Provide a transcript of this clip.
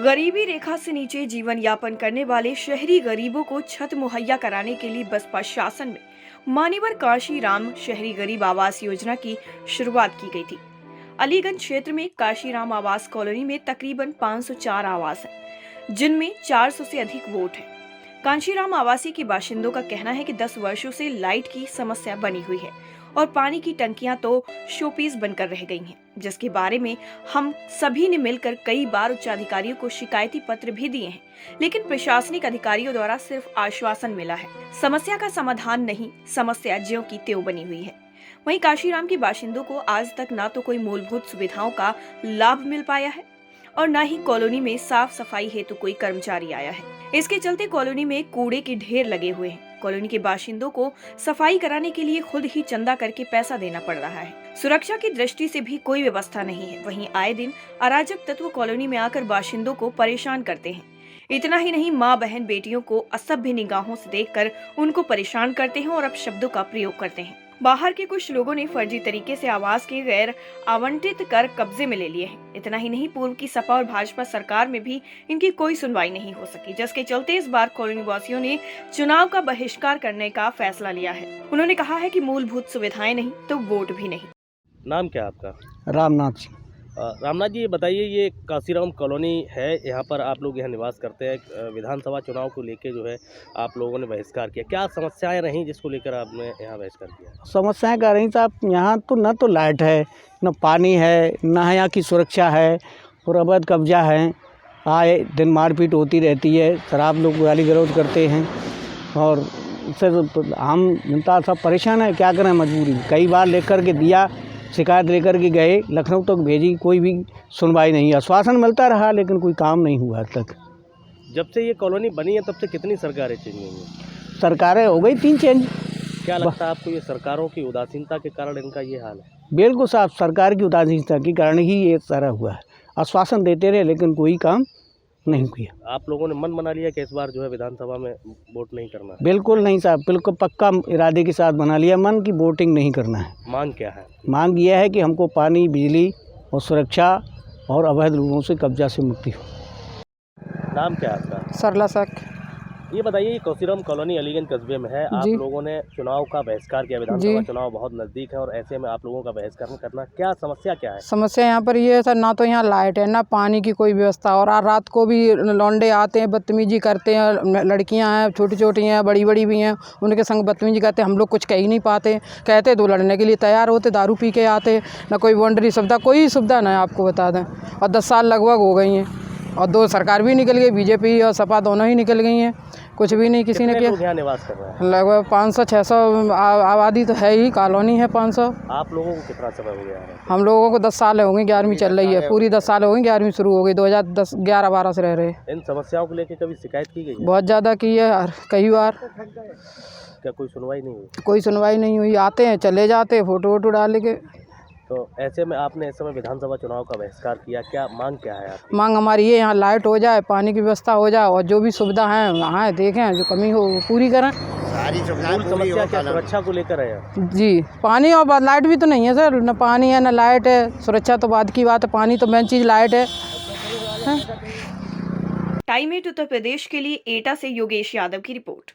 गरीबी रेखा से नीचे जीवन यापन करने वाले शहरी गरीबों को छत मुहैया कराने के लिए बसपा शासन में मान्यवर काशीराम शहरी गरीब आवास योजना की शुरुआत की गई थी। अलीगंज क्षेत्र में काशीराम आवास कॉलोनी में तकरीबन 504 आवास हैं, जिनमें 400 से अधिक वोट हैं। काशीराम आवासी के बाशिंदों का कहना है कि 10 वर्षों से लाइट की समस्या बनी हुई है और पानी की टंकियां तो शोपीस बनकर रह गई हैं, जिसके बारे में हम सभी ने मिलकर कई बार उच्चाधिकारियों को शिकायती पत्र भी दिए हैं, लेकिन प्रशासनिक अधिकारियों द्वारा सिर्फ आश्वासन मिला है। समस्या का समाधान नहीं, समस्या ज्यों की त्यों बनी हुई है। वहीं काशीराम के बाशिंदों को आज तक ना तो कोई मूलभूत सुविधाओं का लाभ मिल पाया है और न ही कॉलोनी में साफ सफाई हेतु कोई कर्मचारी आया है। इसके चलते कॉलोनी में कूड़े के ढेर लगे हुए हैं। कॉलोनी के बाशिंदों को सफाई कराने के लिए खुद ही चंदा करके पैसा देना पड़ रहा है। सुरक्षा की दृष्टि से भी कोई व्यवस्था नहीं है। वहीं आए दिन अराजक तत्व कॉलोनी में आकर बाशिंदों को परेशान करते हैं। इतना ही नहीं, माँ बहन बेटियों को असभ्य निगाहों से देखकर उनको परेशान करते हैं और अपशब्दों का प्रयोग करते हैं। बाहर के कुछ लोगों ने फर्जी तरीके से आवास के गैर आवंटित कर कब्जे में ले लिए हैं। इतना ही नहीं, पूर्व की सपा और भाजपा सरकार में भी इनकी कोई सुनवाई नहीं हो सकी, जिसके चलते इस बार कॉलोनी वासियों ने चुनाव का बहिष्कार करने का फैसला लिया है। उन्होंने कहा है कि मूलभूत सुविधाएं नहीं तो वोट भी नहीं। नाम क्या है आपका? रामनाथ सिंह। रामनाथ जी, ये बताइए, ये काशीराम कॉलोनी है, यहाँ पर आप लोग यहाँ निवास करते हैं। विधानसभा चुनाव को लेके जो है आप लोगों ने बहिष्कार किया, क्या समस्याएं रहीं जिसको लेकर आपने यहाँ बहिष्कार किया? समस्याएं क्या रही साहब, यहाँ तो न तो लाइट है, न पानी है, न यहाँ की सुरक्षा है और अवैध कब्जा है। आए दिन मारपीट होती रहती है, शराब लोग गाली गलौज करते हैं और इससे तो हम जनता सब परेशान है। क्या करें, मजबूरी। कई बार लेकर के दिया, शिकायत लेकर के गए, लखनऊ तक भेजी, कोई भी सुनवाई नहीं। आश्वासन मिलता रहा लेकिन कोई काम नहीं हुआ आज तक। जब से ये कॉलोनी बनी है तब से कितनी सरकारें चेंज हुई हैं? सरकारें हो गई 3 चेंज। क्या लगता है आपको, ये सरकारों की उदासीनता के कारण इनका ये हाल है? बिल्कुल साहब, सरकार की उदासीनता के कारण ही ये सारा हुआ है। आश्वासन देते रहे लेकिन कोई काम नहीं किया। आप लोगों ने मन बना लिया कि इस बार जो है विधानसभा में वोट नहीं करना है? बिल्कुल नहीं साहब, बिल्कुल पक्का इरादे के साथ बना लिया मन की वोटिंग नहीं करना है। मांग क्या है? मांग यह है कि हमको पानी, बिजली और सुरक्षा और अवैध लोगों से कब्जा से मुक्ति हो। नाम क्या है आपका? सरला सक। ये बताइए, काशीराम कॉलोनी अलीगंज कस्बे में है, आप लोगों ने चुनाव का बहिष्कार किया। विधानसभा चुनाव बहुत नज़दीक है और ऐसे में आप लोगों का बहिष्कार करना, क्या समस्या क्या है? समस्या यहाँ पर ये है सर, ना तो यहाँ लाइट है, ना पानी की कोई व्यवस्था, और रात को भी लौंडे आते हैं, बदतमीजी करते हैं। लड़कियाँ हैं, छोटी छोटी हैं, बड़ी बड़ी भी हैं, उनके संग बदतमीजी करते हैं। हम लोग कुछ कह ही नहीं पाते, कहते तो लड़ने के लिए तैयार होते, दारू पी के आते। ना कोई बाउंड्री सुविधा, कोई सुविधा ना, आपको बता दें। और 10 साल लगभग हो गई हैं और 2 सरकार भी निकल गई, बीजेपी और सपा दोनों ही निकल गई हैं। कुछ भी नहीं किसी ने किया। यहाँ निवास कर रहे हैं? लगभग 500-600 आबादी तो है ही, कॉलोनी है 500। आप लोगों को कितना समय हो गया है? हम लोगों को 10 साल हो गए, 11वीं चल रही है, पूरी 10 साल हो गए, 11वीं शुरू हो गई, 2010 11-12 से रह रहे। इन समस्याओं को लेकर कभी शिकायत की गई है? बहुत ज़्यादा की है, कई बार। क्या कोई सुनवाई नहीं हुई? कोई सुनवाई नहीं हुई, आते हैं चले जाते, फोटो वोटो डाल के। तो ऐसे में आपने इस समय विधानसभा चुनाव का बहिष्कार किया, क्या मांग क्या है आपकी? मांग हमारी ये, यहाँ लाइट हो जाए, पानी की व्यवस्था हो जाए और जो भी सुविधा है वहाँ देखें, जो कमी हो वो पूरी करें। सारी समस्या क्या सुरक्षा को लेकर है? जी, पानी और बाद लाइट भी तो नहीं है सर, न पानी है न लाइट है। सुरक्षा तो बाद की बात है, पानी तो मेन चीज़, लाइट है। टाइम 8 उत्तर प्रदेश के लिए एटा से योगेश यादव की रिपोर्ट।